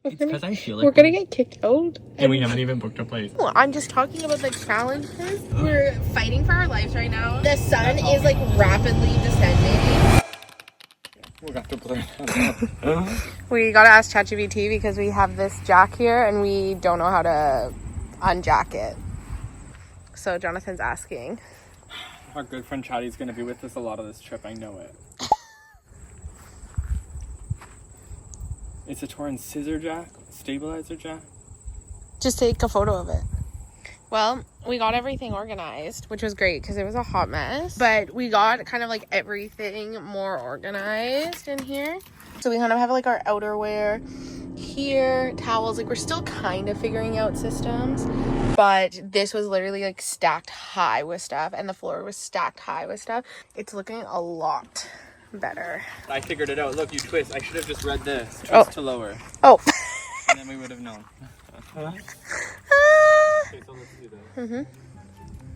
It's because I feel like we're gonna get kicked out. And we haven't even booked a place. Well, I'm just talking about the challenges. We're fighting for our lives right now. The sun is like rapidly descending. We'll have to play that. We gotta ask ChatGPT because we have this jack here and we don't know how to unjack it. So Jonathan's asking. Our good friend Chatty's gonna be with us a lot of this trip, I know it. It's a Torrance scissor jack, stabilizer jack. Just take a photo of it. Well, we got everything organized, which was great because it was a hot mess. But we got kind of like everything more organized in here. So we kind of have like our outerwear here, towels. Like we're still kind of figuring out systems. But this was literally like stacked high with stuff. And the floor was stacked high with stuff. It's looking a lot better. I figured it out. Look, you twist. I should have just read this. Twist to lower. Oh. And then we would have known. Okay, so let's do this.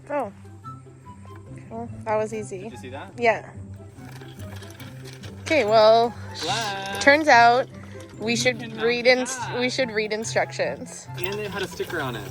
Oh. Well, that was easy. Did you see that? Yeah. Okay, well, turns out we should read instructions. And it had a sticker on it.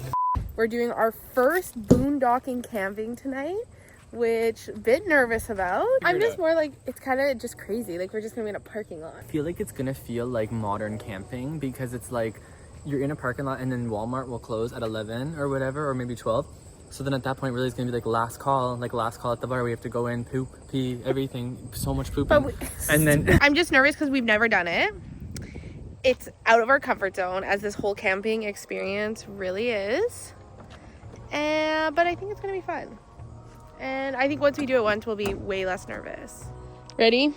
We're doing our first boondocking camping tonight, which a bit nervous about. I'm just more like, it's kind of just crazy. Like we're just gonna be in a parking lot. I feel like it's gonna feel like modern camping because it's like you're in a parking lot and then Walmart will close at 11 or whatever, or maybe 12. So then at that point really it's gonna be like last call at the bar. We have to go in, poop, pee, everything, so much pooping. And then I'm just nervous because we've never done it. It's out of our comfort zone as this whole camping experience really is. But I think it's gonna be fun. And I think once we do it once, we'll be way less nervous. Ready?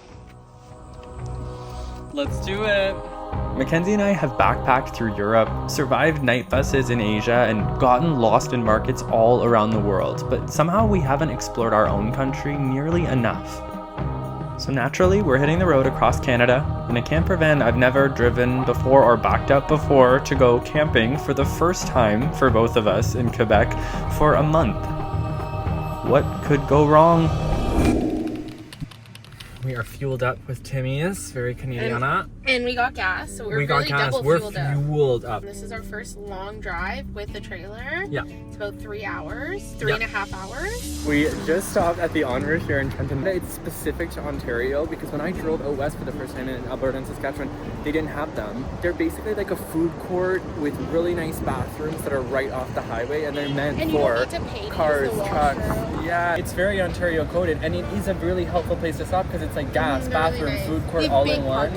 Let's do it. Mackenzie and I have backpacked through Europe, survived night buses in Asia, and gotten lost in markets all around the world, but somehow we haven't explored our own country nearly enough. So naturally, we're hitting the road across Canada in a camper van I've never driven before or backed up before to go camping for the first time for both of us in Quebec for a month. What could go wrong? we are fueled up with Timmy's, very Canadian. And we got gas, so we're fueled up. This is our first long drive with the trailer. Yeah. It's about 3 hours, 3.5 hours. We just stopped at the Honors here in Trenton. It's specific to Ontario because when I drove out west for the first time in Alberta and Saskatchewan, they didn't have them. They're basically like a food court with really nice bathrooms that are right off the highway, and they're meant for cars, trucks. Yeah, it's very Ontario coded, and it is a really helpful place to stop because it's like gas, bathroom, food court all in one.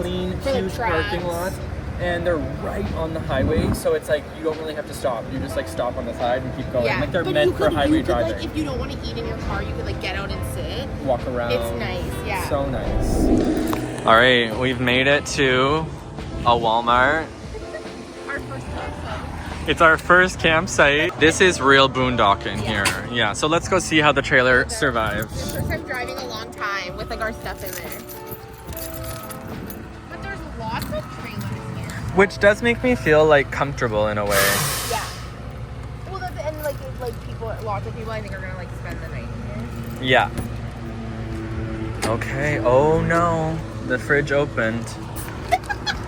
Clean, huge parking lot. And they're right on the highway, so it's like you don't really have to stop. You just like stop on the side and keep going. Yeah. Like they're meant for highway driving. Like, if you don't want to eat in your car, you could like get out and sit. Walk around. It's nice, yeah. So nice. All right, we've made it to a Walmart. Our first campsite. It's our first campsite. This is real boondocking here. Yeah, so let's go see how the trailer survives. It's the first time driving a long time with like our stuff in there. But there's lots of trailers here. Which does make me feel like comfortable in a way. Yeah. Well, that's, and like people, lots of people I think are gonna like spend the night here. Yeah. Okay. Oh no, the fridge opened.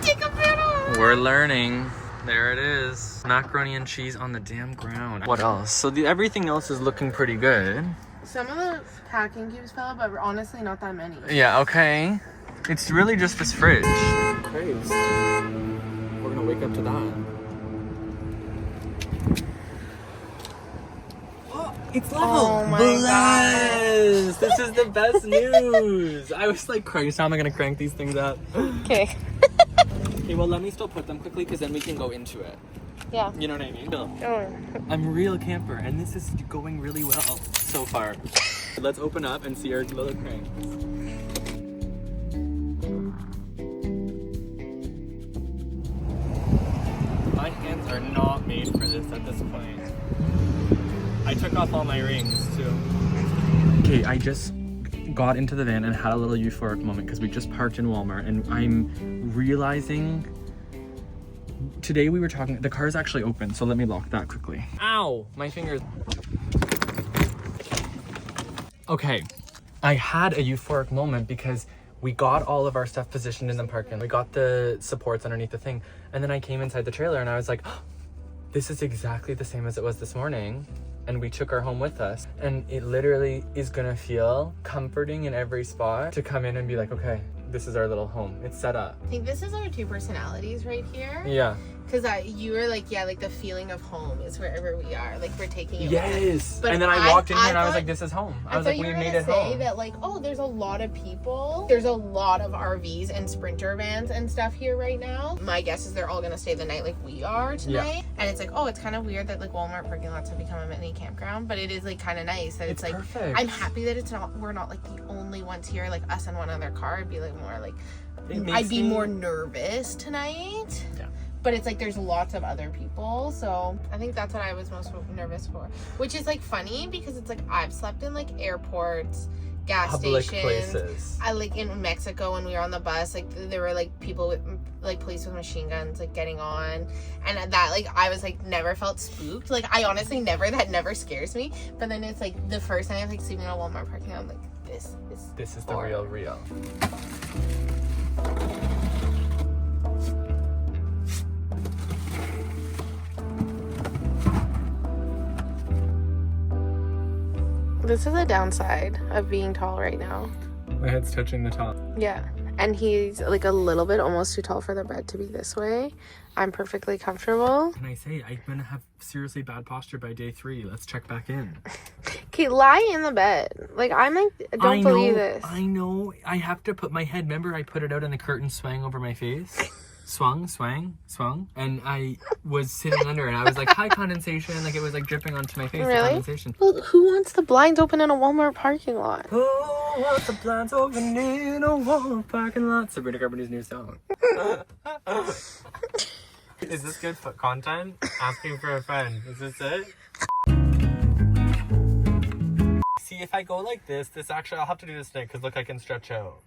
Take a photo. We're learning. There it is. Macaroni and cheese on the damn ground. What else? So everything else is looking pretty good. Some of the packing cubes fell out, but honestly not that many. Yeah, okay. It's really just this fridge. Christ. We're gonna wake up to that. Oh, it's level. Oh my Bless. This is the best news. I was like, Christ, how am I gonna crank these things up? Okay. Okay, well, let me still put them quickly because then we can go into it. Yeah. You know what I mean? Oh. I'm a real camper, and this is going really well so far. Let's open up and see our little cranks. My hands are not made for this at this point. I took off all my rings, too. Okay, I just got into the van and had a little euphoric moment because we just parked in Walmart, and I'm realizing today we were talking, the car is actually open, so let me lock that quickly. Ow, my fingers. Okay, I had a euphoric moment because we got all of our stuff positioned in the parking. We got the supports underneath the thing, And then I came inside the trailer and I was like, oh, this is exactly the same as it was this morning. And we took our home with us. And it literally is gonna feel comforting in every spot to come in and be like, okay, this is our little home. It's set up. I think this is our two personalities right here. Yeah. Because you were like, yeah, like the feeling of home is wherever we are. Like we're taking it. Yes. But and then I walked in here and I was thought- like, this is home. I was thought like, you we were made gonna it say home. that like, oh, there's a lot of people. There's a lot of RVs and Sprinter vans and stuff here right now. My guess is they're all gonna stay the night like we are tonight. Yeah. And it's like, oh, it's kind of weird that like Walmart parking lots have become a mini campground, but it is like kind of nice that it's like, perfect. I'm happy that we're not like the only ones here, like us and one other car. It'd be like more like, I'd be more nervous tonight. Yeah. But it's like there's lots of other people, so I think that's what I was most nervous for. Which is like funny because it's like I've slept in like airports, gas Public stations. places. I like in Mexico when we were on the bus, like there were like people with like police with machine guns like getting on, and that like I was like never felt spooked. Like I honestly that never scares me. But then it's like the first time I was like sleeping in a Walmart parking lot, I'm like this is the real. This is a downside of being tall right now. My head's touching the top. Yeah. And he's like a little bit almost too tall for the bed to be this way. I'm perfectly comfortable. And I say, I'm gonna have seriously bad posture by day 3. Let's check back in. Okay, lie in the bed. Like, I'm like, don't believe this. I know. I have to put my head. Remember, I put it out and the curtain swang over my face? Swung. And I was sitting under and I was like, high condensation. Like, it was like dripping onto my face. Really? The condensation. Well, who wants the blinds open in a Walmart parking lot? Who wants the blinds open in a Walmart parking lot? Sabrina Carpenter's new song. Is this good content? Asking for a friend. Is this it? See, if I go like this actually, I'll have to do this thing because look, I can stretch out.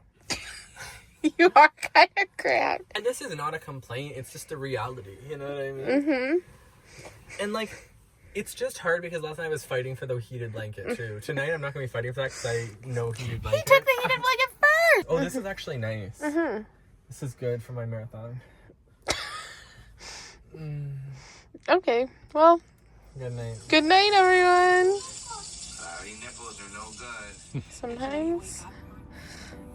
You are kind of cramped. And this is not a complaint, it's just a reality, you know what I mean? Mm-hmm. And like, it's just hard because last night I was fighting for the heated blanket too. Tonight I'm not going to be fighting for that because I know heated blanket. He took the heated blanket first! Oh, this is actually nice. Mm-hmm. This is good for my marathon. Okay, well, Good night. good night, everyone. Sorry, nipples are no good. Sometimes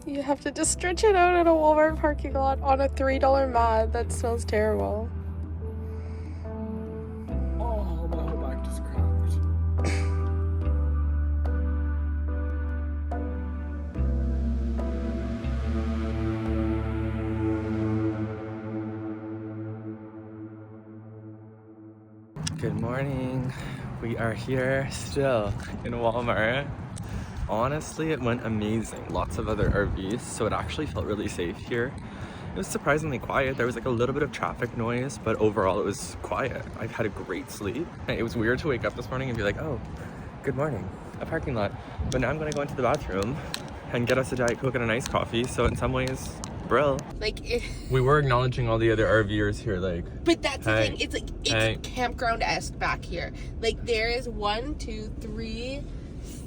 you have to just stretch it out at a Walmart parking lot on a $3 mod. That smells terrible. Oh, my whole back just cracked. Good morning. We are here still in Walmart. Honestly, it went amazing. Lots of other RVs, so it actually felt really safe here. It was surprisingly quiet. There was like a little bit of traffic noise, but overall it was quiet. I've had a great sleep. It was weird to wake up this morning and be like, oh, good morning, a parking lot. But now I'm gonna go into the bathroom and get us a Diet Coke and an iced coffee. So in some ways, brill. Like, We were acknowledging all the other RVers here, like. but that's the Hey. thing. It's like, it's Hey. campground-esque back here. Like, there is 1, 2, 3,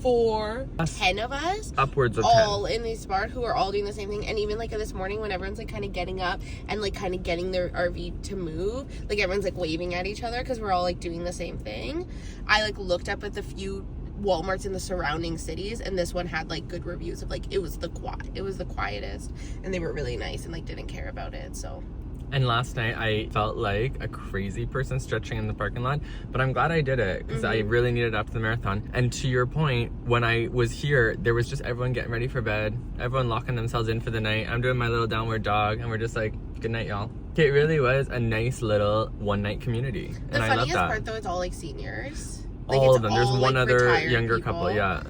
4, 10 of us. Upwards of all in these spots who are all doing the same thing. And even like this morning when everyone's like kind of getting up and like kind of getting their RV to move, like everyone's like waving at each other because we're all like doing the same thing. I like looked up at the few Walmarts in the surrounding cities and this one had like good reviews of like it was the quietest and they were really nice and like didn't care about it. So And last night I felt like a crazy person stretching in the parking lot, but I'm glad I did it because I really needed it after the marathon. And to your point, when I was here, there was just everyone getting ready for bed, everyone locking themselves in for the night. I'm doing my little downward dog and we're just like, good night, y'all. It really was a nice little one-night community. the And I love funniest that. part though, it's all like seniors. Like, All it's of them. There's all, one like, other retired younger people. couple, yeah.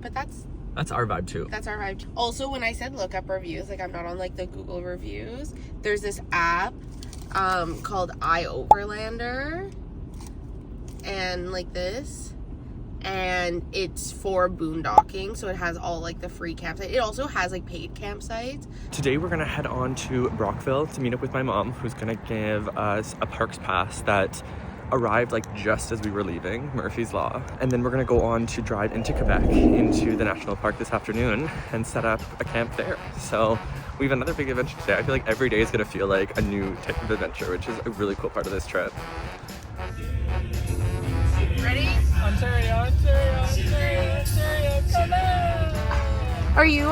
But that's That's our vibe too. That's our vibe. Also, when I said look up reviews, like I'm not on like the Google reviews. There's this app called iOverlander, and like this, and it's for boondocking. So it has all like the free campsites. It also has like paid campsites. Today we're gonna head on to Brockville to meet up with my mom, who's gonna give us a parks pass that arrived like just as we were leaving, Murphy's Law. And then we're gonna go on to drive into Quebec, into the national park this afternoon and set up a camp there. So We have another big adventure today. I feel like every day is gonna feel like a new type of adventure, which is a really cool part of this trip. Ready? Ontario, come on! Are you,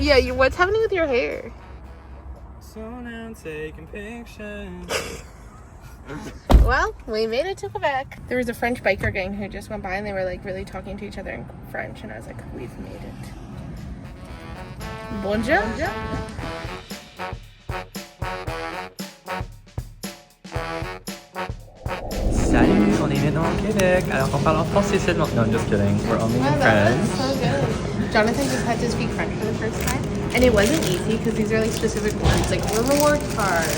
yeah, what's happening with your hair? So now I'm taking pictures. Well, we made it to Quebec. There was a French biker gang who just went by and they were like really talking to each other in French, and I was like, we've made it. Bonjour. Salut, on est maintenant au Québec. Alors on parle en français seulement. No, I'm just kidding. We're only in Wow, that was French. so good. Jonathan just had to speak French for the first time, and it wasn't easy because these are like specific words, like reward card,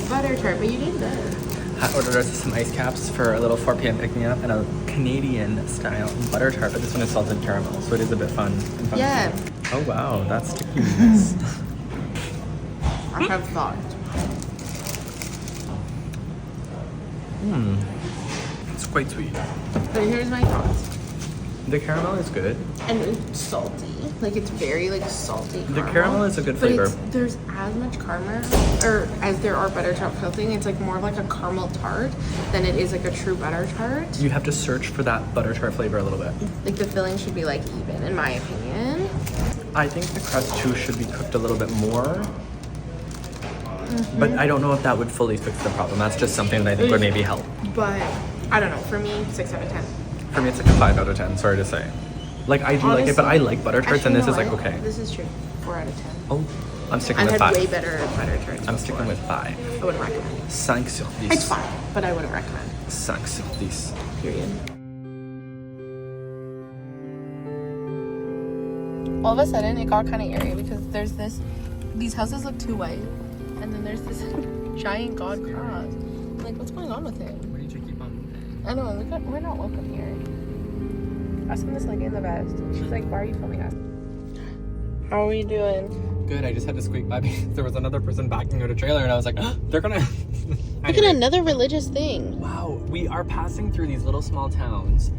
butter tart, but you did good. I ordered us some ice caps for a little 4 p.m. pick-me-up and a Canadian style butter tart, but this one is salted caramel, so it is a bit fun. And funky. Yeah. Oh wow, that's stickiness. I have thought. It's quite sweet. But here's my thoughts. The caramel is good. And it's salty. Like, it's very, like, salty The caramel is a good flavor. But there's as much caramel, or as there are butter tart filling, it's, like, more of, like, a caramel tart than it is, like, a true butter tart. You have to search for that butter tart flavor a little bit. Like, the filling should be, like, even, in my opinion. I think the crust, too, should be cooked a little bit more. But I don't know if that would fully fix the problem. That's just something that I think would maybe help. But, I don't know, for me, 6 out of 10. For me, it's like a 5 out of 10, sorry to say. Like, I do like it, but I like butter tarts, and this is like, okay. This is true. 4 out of 10. Oh, I'm sticking I've with had 5. way better butter tarts. I'm sticking with 5. I wouldn't recommend. 5 sur 10. It's fine, but I wouldn't recommend. 5 sur 10. Period. All of a sudden, it got kind of eerie because there's these houses look too white, and then there's this giant god cross. Like, what's going on with him? Why did you keep on moving? I know, we're not welcome here. Us and this lady in the vest. She's like, why are you filming us? How are you doing? Good, I just had to squeak by because there was another person backing out a trailer and I was like, oh, they're gonna... Look at another religious thing. Wow, we are passing through these little small towns.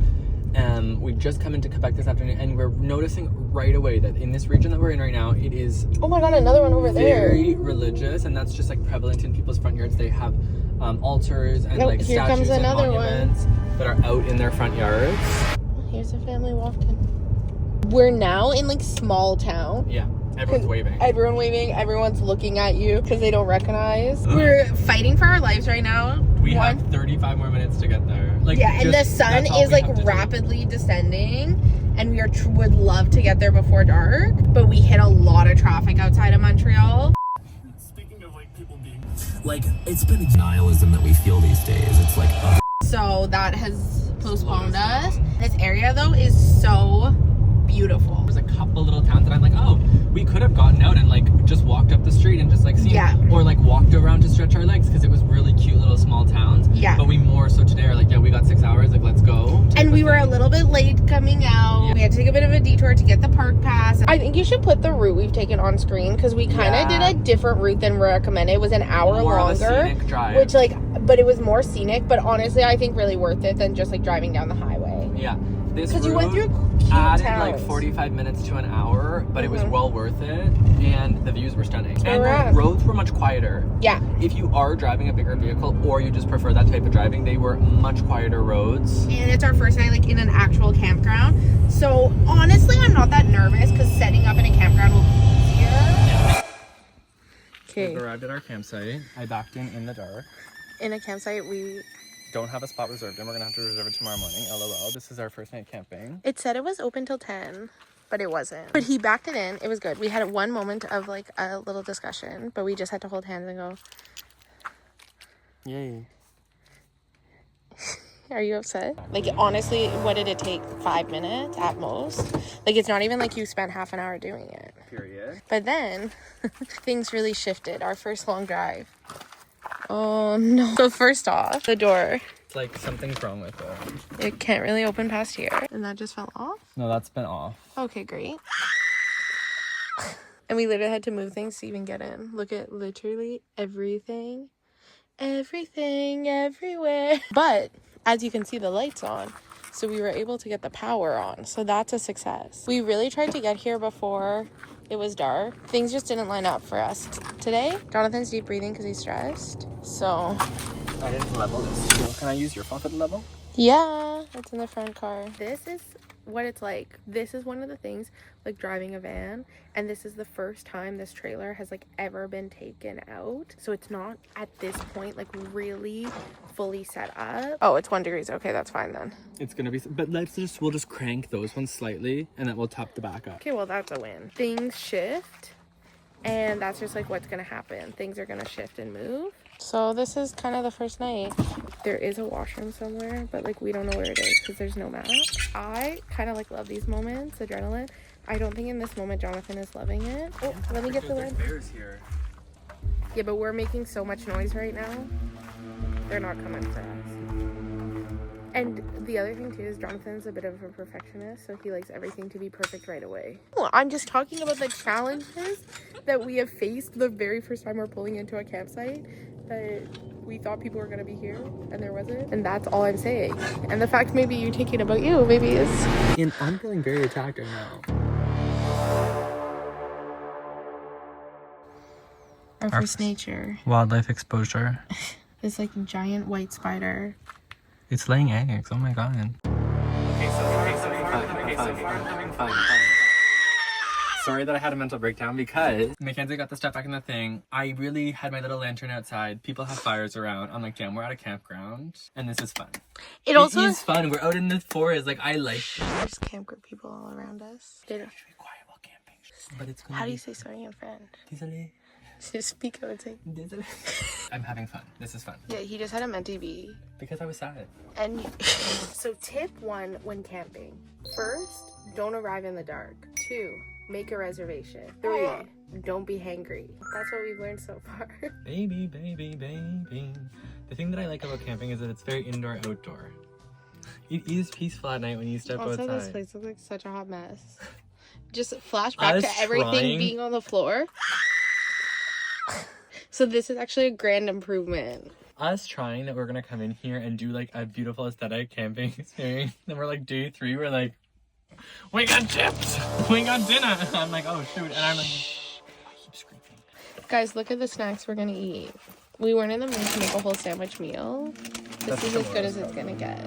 We've just come into Quebec this afternoon and we're noticing right away that in this region that we're in right now, it is... Oh my god, another one over there. Very religious, and that's just like prevalent in people's front yards. They have altars and like here statues comes and another monuments that are out in their front yards. Here's a family walking. We're now in like small town. Yeah, everyone's waving. Everyone waving. Everyone's looking at you because they don't recognize. We're fighting for our lives right now. We have 35 more minutes to get there. Like, yeah, and the sun is like rapidly descending, and we would love to get there before dark, but we hit a lot of traffic outside of Montreal. Speaking of like people being like, it's been nihilism that we feel these days. It's like, So that has postponed us. This area though is so beautiful. There's a couple little towns that I'm like, oh, we could have gotten out and like just walked up the street and just like seen, or like walked around to stretch our legs because it was really cute little small towns. Yeah. But we more so today are like, yeah, we got 6 hours, like let's go. And we were a little bit late coming out. Yeah. We had to take a bit of a detour to get the park pass. I think you should put the route we've taken on screen because we kind of did a different route than recommended. It was an hour more longer, of a scenic drive. which like, but it was more scenic. But honestly, I think really worth it than just like driving down the highway. Yeah. Because you went through cute added towns. like 45 minutes to an hour, but it was well worth it, and the views were stunning. And Correct. the roads were much quieter. Yeah. If you are driving a bigger vehicle or you just prefer that type of driving, they were much quieter roads. And it's our first night like in an actual campground. So honestly, I'm not that nervous because setting up in a campground will be easier. Yeah. Okay. We've arrived at our campsite. I backed in the dark. In a campsite, we... Don't have a spot reserved and we're gonna have to reserve it tomorrow morning. LOL. This is our first night camping. It said it was open till 10, but it wasn't. But he backed it in. It was good. We had one moment of like a little discussion, but we just had to hold hands and go, Yay. are you upset? Like, honestly, what did it take? 5 minutes at most? Like, it's not even like you spent half an hour doing it. Period. But then, things really shifted. Our first long drive. Oh, no. So first off, the door. It's like something's wrong with it. It can't really open past here. And that just fell off? No, that's been off. Okay, great. And we literally had to move things to even get in. Look at literally everything. Everything, everywhere. But, as you can see, the light's on. So we were able to get the power on. So that's a success. We really tried to get here before it was dark. Things just didn't line up for us today. Jonathan's deep breathing because he's stressed. So I didn't level this. Can I use your phone for the level? yeah, it's in the front car. This is what it's like. This is one of the things, like driving a van, and this is the first time this trailer has like ever been taken out, so it's not at this point like really fully set up. Oh, it's 1 degree. Okay, that's fine then. It's gonna be, but we'll just crank those ones slightly, and then we'll top the back up. Okay, well that's a win. Things shift, and that's just like what's gonna happen. Things are gonna shift and move. So this is kind of the first night. There is a washroom somewhere, but like we don't know where it is because there's no map. I kind of like love these moments, adrenaline. I don't think in this moment Jonathan is loving it. Oh, let me get the wind. Bears here. Yeah, but we're making so much noise right now. They're not coming for us. And the other thing too is Jonathan's a bit of a perfectionist, so he likes everything to be perfect right away. Oh, I'm just talking about the challenges that we have faced the very first time we're pulling into a campsite, that we thought people were gonna be here and there wasn't, and that's all I'm saying. And the fact maybe you take it about you maybe is. And I'm feeling very attacked right now. Our first nature. Wildlife exposure. This like giant white spider. It's laying eggs. Oh my god. Okay, so far I'm having fun. Sorry that I had a mental breakdown because Mackenzie got the stuff back in the thing. I really had my little lantern outside. People have fires around. I'm like, damn, we're at a campground and this is fun. It also is fun. We're out in the forest. Like, I like it. There's camp group people all around us. They don't. Be quiet while camping. But it's gonna How do you say sorry in French? Désolé. Just speak out and say. Désolé. I'm having fun. This is fun. Yeah, he just had a mentee bee. Because I was sad. And so tip 1 when camping. First, don't arrive in the dark. 2, make a reservation. 3, don't be hangry. That's what we've learned so far. Baby, baby, baby. The thing that I like about camping is that it's very indoor-outdoor. It is peaceful at night when you step outside. Also, this place looks like such a hot mess. Just flashback to everything being on the floor. So this is actually a grand improvement. Us trying that we're gonna come in here and do like a beautiful aesthetic camping experience. Then we're like day 3, we're like, we got chips, we got dinner. I'm like, oh shoot, and I'm like, I keep screaming. Guys, look at the snacks we're gonna eat. We weren't in the mood to make a whole sandwich meal. This is as good as it's gonna get.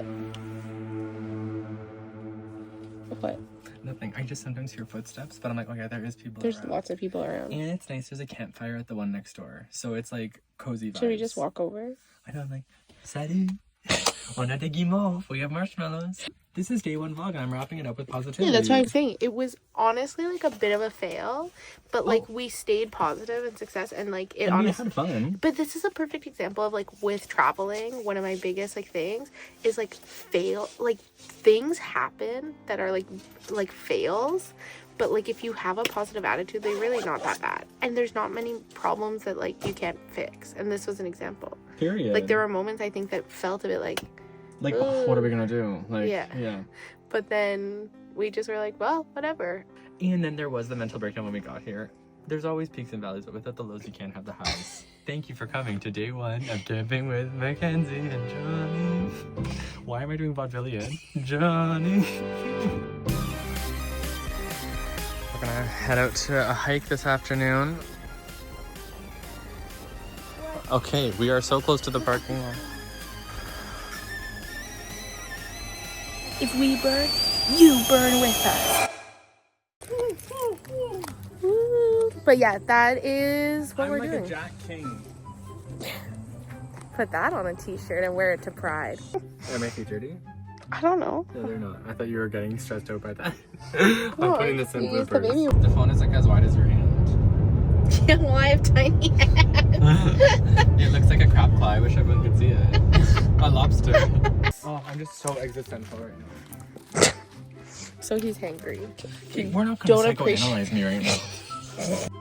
What? Nothing. I just sometimes hear footsteps, but I'm like, okay, there is people There's around. lots of people around. And it's nice. There's a campfire at the one next door, so it's like cozy vibes. Should we just walk over? I know. I'm like, salut. On a des guimauves. We have marshmallows. This is day 1 vlog, and I'm wrapping it up with positivity. Yeah, that's what I'm saying. It was honestly like a bit of a fail, but like we stayed positive and success, and like it honestly had fun. But this is a perfect example of like with traveling, one of my biggest like things is like things happen that are like fails, but like if you have a positive attitude, they're really not that bad, and there's not many problems that like you can't fix, and this was an example. Period. Like there were moments I think that felt a bit like oh, what are we gonna do? Like, yeah. But then we just were like, well, whatever. And then there was the mental breakdown when we got here. There's always peaks and valleys, but without the lows, you can't have the highs. Thank you for coming to day 1 of camping with Mackenzie and Johnny. Why am I doing vaudevillian? Johnny. We're gonna head out to a hike this afternoon. Okay, we are so close to the parking lot. If we burn, you burn with us. But yeah, that is what we're doing. I'm like a Jack King. Put that on a t-shirt and wear it to Pride. Are my feet dirty? I don't know. No, they're not. I thought you were getting stressed out by that. No, I'm putting this in use the baby. bloopers. The phone is like as wide as your hand. Yeah, well, I have tiny hands. It looks like a crab claw. I wish everyone could see it. A lobster. Oh, I'm just so existential right now. So he's hangry. We're not going to psychoanalyze me right now.